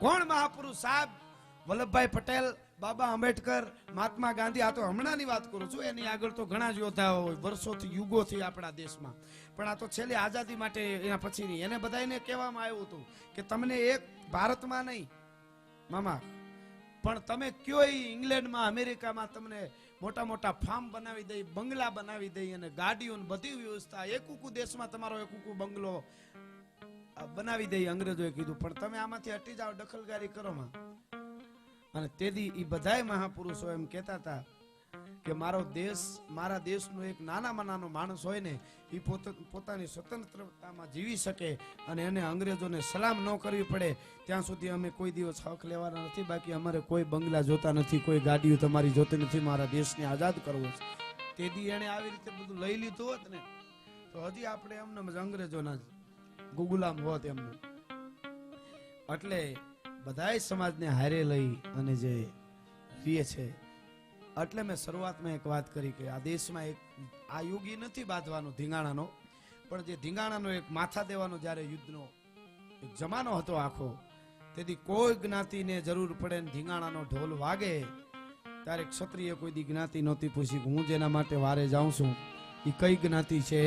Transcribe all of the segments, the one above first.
કોણ મહાપુરુષ? સાહેબ વલ્લભભાઈ પટેલ, બાબા આંબેડકર, મહાત્મા ગાંધી. આ તો હમણાંની વાત કરું છું, એની આગળ તો ઘણા જ યોદ્ધાઓ હોય, વર્ષોથી યુગોથી આપણા દેશમાં. પણ આ તો છેલ્લી આઝાદી માટે એના પછીની. એને બધાને કહેવામાં આવ્યું હતું કે તમને એક ભારતમાં નહીં મામા, પણ તમે કયો ઇંગ્લેન્ડમાં, અમેરિકામાં તમને મોટા મોટા ફાર્મ બનાવી દઈ, બંગલા બનાવી દઈ અને ગાડીઓ બધી વ્યવસ્થા, એકુકુ દેશમાં તમારો એકુકુ બંગલો બનાવી દઈ અંગ્રેજોએ કીધું. પણ તમે આમાંથી હટી જાઓ, દખલગારી કરો માં. અને તેથી એ બધાય મહાપુરુષો એમ કહેતા હતા કે મારો દેશ, મારા દેશનો એક નાનામાં નાનો માણસ હોય ને, એ પોતાની સ્વતંત્રતામાં જીવી શકે અને એને અંગ્રેજોને સલામ ન કરવી પડે ત્યાં સુધી અમે કોઈ દિવસ હક લેવાના નથી. બાકી અમારે કોઈ બંગલા જોતા નથી, કોઈ ગાડીઓ તમારી જોતી નથી, મારા દેશને આઝાદ કરવો છે. તેથી એને આવી રીતે બધું લઈ લીધું હોત ને તો હજી આપણે એમને અંગ્રેજોના ગુલામ હોત એમને. એટલે બધાય સમાજને હારે લઈ અને જે રીએ છે. એટલે મેં શરૂઆતમાં એક વાત કરી કે આ દેશમાં એક આ યુગી નથી બાંધવાનો ધીંગાણાનો, પણ જે ધીંગાણાનો એક માથા દેવાનો જ્યારે યુદ્ધનો એક જમાનો હતો આખો, તેથી કોઈ જ્ઞાતિને જરૂર પડે ને ધીંગાણાનો ઢોલ વાગે ત્યારે ક્ષત્રિય કોઈ દી જ્ઞાતિ નહોતી પૂછી કે હું જેના માટે વારે જાઉં છું એ કઈ જ્ઞાતિ છે,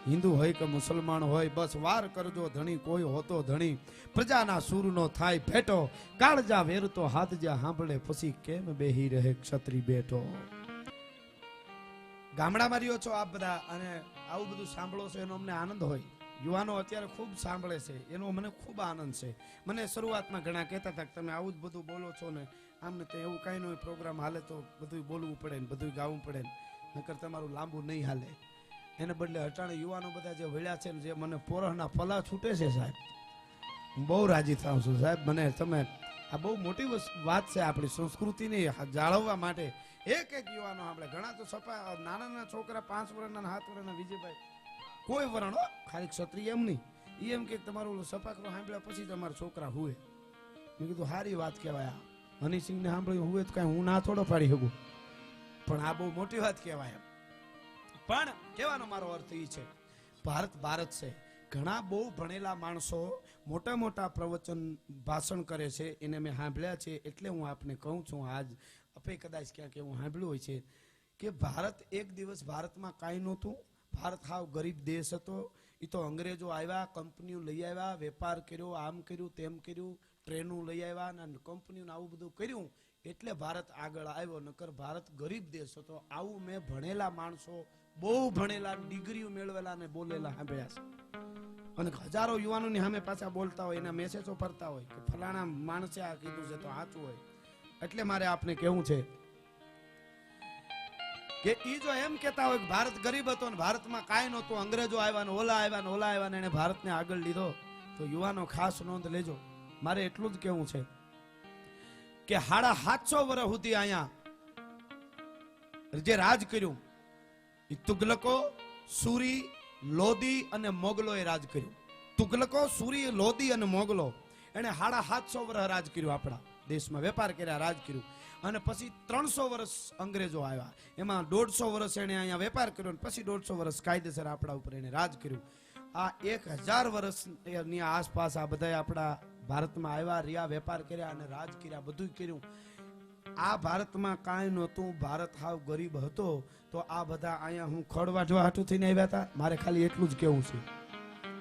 હિન્દુ હોય કે મુસલમાન હોય, બસ વાર કરજો ધણી, કોઈ હોતો ધણી, પ્રજાના સૂરનો થાય ભેટો, કાળજા વેરતો હાથ જા સાંભળે પછી કેમ બેહી રહે ક્ષત્રિ બેઠો. ગામડામાં રહ્યો છો આપ બધા અને આવું બધું સાંભળો છો એનો અમને આનંદ હોય. યુવાનો અત્યારે ખૂબ સાંભળે છે એનો મને ખૂબ આનંદ છે. મને શરૂઆતમાં ઘણા કહેતા હતા કે તમે આવું જ બધું બોલો છો ને આમ ને એવું કાંઈ ન હોય, પ્રોગ્રામ હાલે તો બધું બોલવું પડે ને બધું ગાવું પડે ને, નકર તમારું લાંબુ નહીં હાલે. એને બદલે અટાણે યુવાનો બધા જે વળ્યા છે ને જે મને પોરહના ફલા છૂટે છે સાહેબ, હું બહુ રાજી થાઉં છું સાહેબ. મને તમે આ બહુ મોટી વાત છે આપણી સંસ્કૃતિને જાળવવા માટે. એક એક યુવાનો આપણે ઘણા તો સપા નાના નાના છોકરા 5 વર્ષના 7 વર્ષના વિજયભાઈ કોઈ વરણ ખાલી ક્ષત્રિય એમ નહીં, એ એમ કે તમારું સપાકરો સાંભળ્યા પછી તમારા છોકરા હુએ. મેં કીધું સારી વાત કહેવાય. હનીસિંહને સાંભળ્યું હુએ તો કાંઈ હું ના થોડો પાડી શકું, પણ આ બહુ મોટી વાત કહેવાય. પણ કહેવાનો મારો અર્થ એ છે ભારત ભારત છે. ઘણા બહુ ભણેલા માણસો મોટા મોટા પ્રવચન ભાષણ કરે છે, એને મેં સાંભળ્યા છે. એટલે હું આપને કહું છું આજ આપે કદાચ ક્યાંક એવું સાંભળ્યું હોય છે કે ભારત એક દિવસ ભારતમાં કાંઈ નહોતું, ભારત હાવ ગરીબ દેશ હતો. એ તો અંગ્રેજો આવ્યા, કંપનીઓ લઈ આવ્યા, વેપાર કર્યો, આમ કર્યું તેમ કર્યું, ટ્રેનો લઈ આવ્યા અને કંપનીઓને આવું બધું કર્યું એટલે ભારત આગળ આવ્યો. નકર ભારત ગરીબ દેશ હતો. આવું મેં ભણેલા માણસો, બહુ ભણેલા, ડિગ્રીઓ મેળવેલા ને બોલેલા સાંભળ્યા છે. અને હજારો યુવાનોની સામે પાછા બોલતા હોય, એના મેસેજો ફરતા હોય કે ફલાણા માણસે આ કીધું છે તો સાચું હોય. એટલે મારે આપને કહેવું છે કે ઈ જો એમ કહેતા હોય કે ભારત ગરીબ હતો ને ભારતમાં કાંઈ નહોતું, અંગ્રેજો આવ્યા ને ઓલા આવ્યા ને ઓલા આવ્યા ને એને ભારતને આગળ લીધો, તો યુવાનો ખાસ નોંધ લેજો. મારે એટલું જ કહેવું છે કે 750 વર્ષ સુધી અહીંયા જે રાજ કર્યું એ તુગલકો, સુરી, લોધી અને મોગલોએ રાજ કર્યું. તુગલકો, સુરી, લોધી અને મોગલો એને 750 વર્ષ રાજ કર્યું, આપણા દેશમાં વેપાર કર્યા, રાજ કર્યું. અને પછી 300 વર્ષ અંગ્રેજો આવ્યા, એમાં 150 વર્ષ એને અહીંયા વેપાર કર્યો અને પછી 150 વર્ષ કાયદેસર આપણા ઉપર એને રાજ કર્યું. આ 1000 વર્ષની આસપાસ આ બધા આપણા ભારતમાં આવ્યા, રહ્યા, વેપાર કર્યા અને રાજ કર્યા, બધું કર્યું. આ ભારતમાં કાંઈ નહોતું, ભારત હાવ ગરીબ હતો. તો આ બધા અહીંયા હું ખડ વાટવા હાટું થઈને આવ્યા હતા. મારે ખાલી એટલું જ કેવું છે.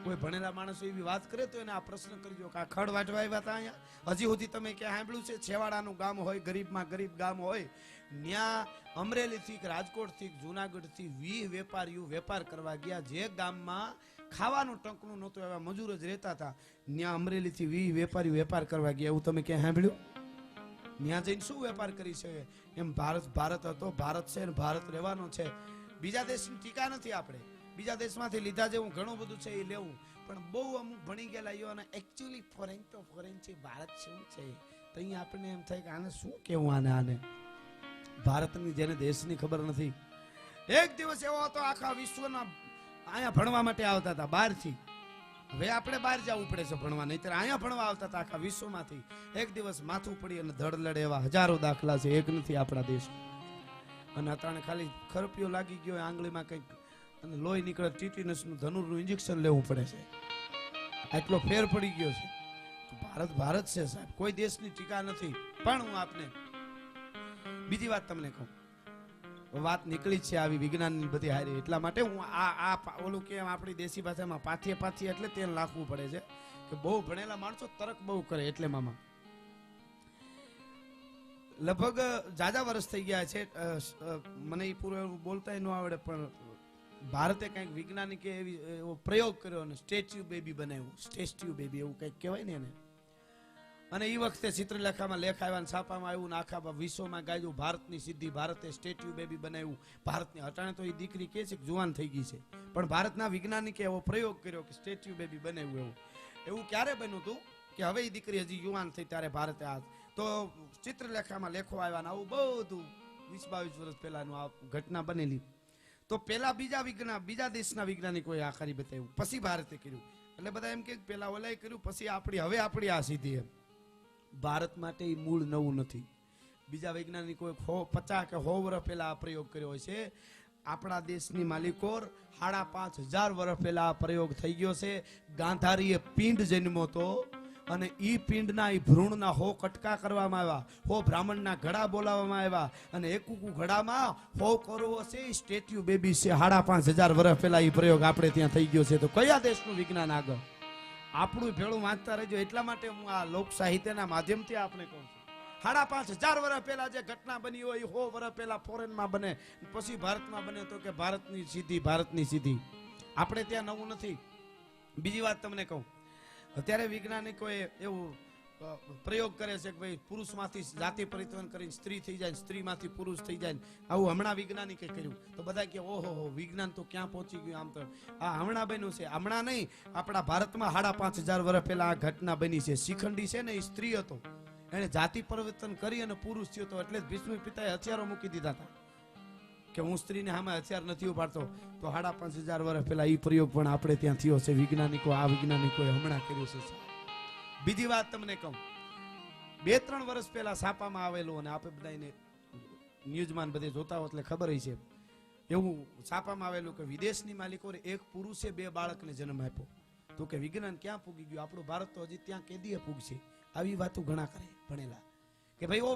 કોઈ ભણેલા માણસો એવી વાત કરે તો એને આ પ્રશ્ન કરજો કે આ ખડ વાટવા આવ્યા હતા અહીંયા. હજી સુધી તમે ક્યાં સાંભળ્યું છે છેવાડાનું ગામ હોય, ગરીબમાં ગરીબ ગામ હોય, ત્યાં અમરેલીથી રાજકોટથી જુનાગઢથી 20 વેપારીઓ વેપાર કરવા ગયા. જે ગામમાં ખાવાનું ટંકનું નહોતું, એવા મજૂર જ રહેતા હતા, ત્યાં અમરેલીથી 20 વેપારીઓ વેપાર કરવા ગયા. એવું તમે ક્યાં સાંભળ્યું? ત્યાં જઈને શું વેપાર કરી છે? એમ ભારત ભારત હતો, ભારત છે ને ભારત રહેવાનો છે. બીજા દેશની ટીકા નથી આપણે, બીજા દેશમાંથી લીધા જેવું ઘણું બધું છે એ લેવું, પણ બહુ અમુક ભણી ગયેલા યુવાના એકચ્યુઅલી ફોરેન તો ફોરેન છે, ભારત શું છે તો અહીંયા આપણને એમ થાય કે આને શું કેવું, આને ભારતની જેને દેશની ખબર નથી. એક દિવસ એવો હતો આખા વિશ્વના અહીંયા ભણવા માટે આવતા હતા બહારથી. હવે આપણે બહાર જવું પડે છે ભણવા, નહીતર અહીંયા ભણવા આવતા હતા આખા વિશ્વમાંથી. એક દિવસ માથું પડી અને ધડ લડે એવા હજારો દાખલા છે, એક નથી આપણા દેશ. અને અતાણે ખાલી ખરપિયો લાગી ગયો આંગળીમાં કંઈક અને લોહી નીકળે, ટીટીનસનું ધનુરનું ઇન્જેક્શન લેવું પડે છે, આટલો ફેર પડી ગયો છે. ભારત ભારત છે સાહેબ, કોઈ દેશની ટીકા નથી. પણ હું આપને બીજી વાત તમને કહું, વાત નીકળી જ છે આવી વિજ્ઞાનની બધી હારી, એટલા માટે હું આ ઓલું કે આપણી દેશી ભાષામાં પાથીએ એટલે તેલ નાખવું પડે છે કે બહુ ભણેલા માણસો તરક બહુ કરે એટલે મામા. લગભગ જાજા વર્ષ થઈ ગયા છે, મને એ પૂરું બોલતા ન આવડે, પણ ભારતે કંઈક વૈજ્ઞાનિકે એવો પ્રયોગ કર્યો અને સ્ટેચ્યુ બેબી બનાવ્યું. સ્ટેચ્યુ બેબી એવું કંઈક કહેવાય ને એને. અને એ વખતે ચિત્રલેખામાં લેખ આવ્યા, છાપામાં આવ્યું ને આખા વિશ્વમાં ગાયું ભારતની સિદ્ધિ, ભારતે સ્ટેચ્યુ બેબી બનાવ્યું. ભારતની અટાણે તો એ દીકરી કહે છે કે જુવાન થઈ ગઈ છે, પણ ભારતના વૈજ્ઞાનિકે એવો પ્રયોગ કર્યો કે સ્ટેચ્યુ બેબી બનાવ્યું. એવું ક્યારે બન્યું હતું કે હવે એ દીકરી હજી યુવાન થઈ ત્યારે ભારતે આ તો ચિત્રલેખામાં લેખો આવ્યા ને આવું બધું 20-22 વર્ષ પહેલાનું આ ઘટના બનેલી. તો પેલા બીજા દેશના વૈજ્ઞાનિકોએ આ કરી બતાવ્યું, પછી ભારતે કર્યું. એટલે બધા એમ કે પેલા ઓલાએ કર્યું, પછી હવે આપણી આ સિદ્ધિ. એમ ભારત માટે એ મૂળ નવું નથી. બીજા વૈજ્ઞાનિકોએ 50 કે 100 વર્ષ પહેલા આ પ્રયોગ કર્યો હોય છે. આપણા દેશની માલિકોર 5,500 વર્ષ પહેલા આ પ્રયોગ થઈ ગયો છે. ગાંધારીએ પિંડ જન્મો તો અને ઈ પિંડના ઈ ભ્રૂણના 100 કટકા કરવામાં આવ્યા, 100 બ્રાહ્મણના ઘડા બોલાવવામાં આવ્યા અને એકુકુ ઘડામાં 100 કરોડો છે સ્ટેચ્યુ બેબી છે. 5,500 વર્ષ પહેલા ઈ પ્રયોગ આપણે ત્યાં થઈ ગયો છે. તો કયા દેશનું વિજ્ઞાન આગળ? આપણું ભેળું વાંચતા રહેજો. એટલા માટે હું આ લોક સાહિત્યના માધ્યમથી આપણે કહું છું, 5,500 વર્ષ પહેલા જે ઘટના બની હોય એ 100 વર્ષ પહેલા ફોરેનમાં બને, પછી ભારતમાં બને તો કે ભારતની સિદ્ધિ. આપણે ત્યાં નવું નથી. બીજી વાત તમને કહું, અત્યારે વૈજ્ઞાનિકોએ એવું પ્રયોગ કરે છે કે ભાઈ પુરુષમાંથી જાતિ પરિવર્તન કરીને સ્ત્રી થઈ જાય, સ્ત્રીમાંથી પુરુષ થઈ જાય. આવું હમણાં વૈજ્ઞાનિકે કર્યું. તો બધા કે ઓહો વિજ્ઞાન તો ક્યાં પહોંચી ગયું. આમ તો આ હમણાં બન્યું છે, હમણાં નહીં, આપણા ભારતમાં 5,500 વર્ષ પહેલા આ ઘટના બની છે. શિખંડી છે ને એ સ્ત્રી હતો, એને જાતિ પરિવર્તન કરી અને પુરુષ થયો હતો. એટલે જ ભીષ્મ પિતાએ હથિયારો મૂકી દીધા હતા કે હું સ્ત્રીને સામે હથિયાર નથી ઉપાડતો. તો 5,500 વર્ષ પહેલા એ પ્રયોગ પણ આપણે ત્યાં થયો છે. વૈજ્ઞાનિકોએ હમણાં કર્યું છે. બીજી વાત તમને કહું, 2-3 વર્ષ પહેલા છાપામાં આવેલું, અને આપણે બધાને ન્યૂઝમાં બધે જોતા હો એટલે ખબર છે, એવું છાપામાં આવેલું કે વિદેશની માલિકોએ એક પુરુષે 2 બાળકને જન્મ આપ્યો. તો કે વિજ્ઞાન ક્યાં પૂગી ગયું? આપણું ભારત તો હજી ત્યાં કેદીએ પૂગશે. આવી વાતો ઘણા કરે ભણેલા કે ભાઈ ઓ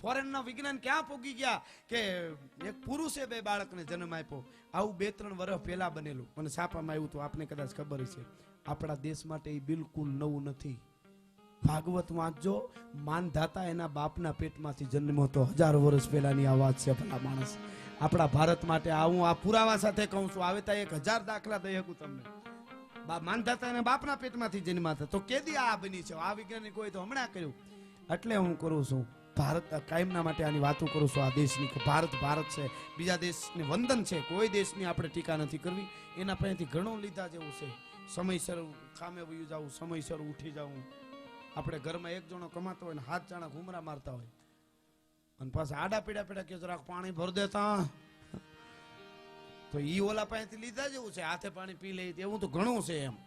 ફોરેનના વિજ્ઞાન ક્યાં પૂગી ગયા કે એક પુરુષે 2 બાળકને જન્મ આપ્યો. આવું 2-3 વર્ષ પહેલા બનેલું અને છાપામાં આવ્યું. તો આપને કદાચ ખબર છે, આપણા દેશ માટે એ બિલકુલ નવું નથી. ભાગવત વાંચજો, માનધાતા એના બાપના પેટમાંથી જન્મ્યો તો 1000 વર્ષ પહેલાની આ વાત છે. ભલા માણસ, આપણા ભારત માટે હું આ પુરાવા સાથે કહું છું. આવે તો 1000 દાખલા દઈ શકું તમને. માનધાતા એના બાપના પેટમાંથી જન્મ્યા હતા. તો કેદી આ બની છે? આ વૈજ્ઞાનિકોએ તો હમણાં કર્યું. એટલે હું કરું છું ભારત કાયમના માટે આની વાતો કરું છું આ દેશની, કે ભારત છે. બીજા દેશને વંદન છે, કોઈ દેશની આપણે ટીકા નથી કરવી. એના પાસેથી ઘણું લીધા જેવું છે. સમયસર કામે વયું જવું, સમયસર ઉઠી જવું. આપણે ઘરમાં 1 જણો કમાતો હોય ને 7 જણા ઘુમરા મારતા હોય, અને પાછા આડા પીડા કે જરાક પાણી ભર દેતા, તો ઈ ઓલા પાસેથી લીધા જેવું છે. હાથે પાણી પી લે એવું તો ઘણું છે. એમ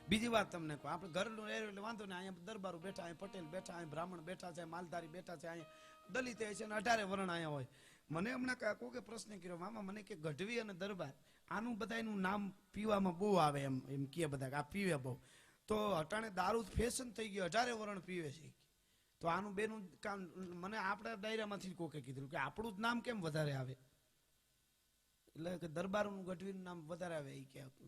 બીજી વાત તમને કહું, આપણે ઘરનું એટલે વાંધો ને, અહીંયા દરબારો બેઠા, અહીંયા પટેલ બેઠા, અહીંયા બ્રાહ્મણ બેઠા છે, માલધારી બેઠા છે, અહીંયા દલિત છે ને 18 વર્ણ અહીંયા હોય. મને હમણાં કોઈ પ્રશ્ન કર્યો, મામા મને કે ગઢવી અને દરબાર આનું બધાનું નામ પીવામાં બહુ આવે, એમ કે બધા આ પીવે બહુ. તો અટાણે દારૂ ફેશન થઈ ગયો, 18 વર્ણ પીવે છે. તો આનું બેનું કામ મને આપણા દાયરામાંથી કોકે કીધું કે આપણું જ નામ કેમ વધારે આવે, એટલે કે દરબારનું ગઢવીનું નામ વધારે આવે. એ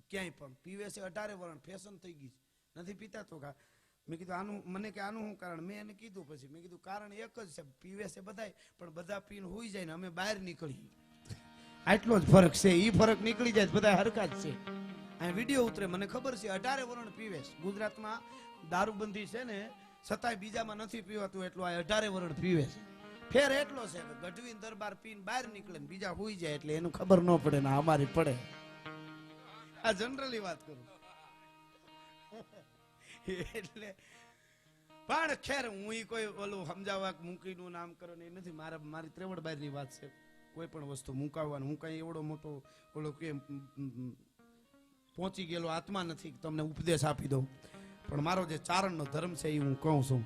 ક્યાંય પણ પીવે છે 18 વર્ણ, ફેશન થઈ ગઈ નથી પીતા. તો મેં કીધું આનું, મને કે આનું શું કારણ? મેં એને કીધું. પછી મેં કીધું કારણ એક જ છે, પીવે છે બધાય, પણ બધા પીને હોઈ જાય ને અમે બહાર નીકળી, આટલો જ ફરક છે. એ ફરક નીકળી જાય બધા હરખા જ છે. આ વિડીયો ઉતરે મને ખબર છે 18 વર્ણ પીવે છે. ગુજરાતમાં દારૂબંધી છે ને છતાંય બીજામાં નથી પીવાતું, એટલું આ 18 વર્ણ પીવે છે. ફેર એટલો છે કે ગઢવી દરબાર પીને બહાર નીકળે ને બીજા હોઈ જાય, એટલે એનું ખબર ન પડે ને અમારી પડે. આ જનરલી વાત કરું. એટલે પણ ખેર હું કોઈ ઓલું સમજાવવા મૂકીનું નામ કરો ને એ નથી. મારી ત્રેવડ બારની વાત છે. કોઈ પણ વસ્તુ મુકાવવાનું, હું કઈ એવડો મોટો ઓલો કે પહોંચી ગયેલો આત્મા નથી તમને ઉપદેશ આપી દઉં. પણ મારો જે ચારણનો ધર્મ છે એ હું કહું છું.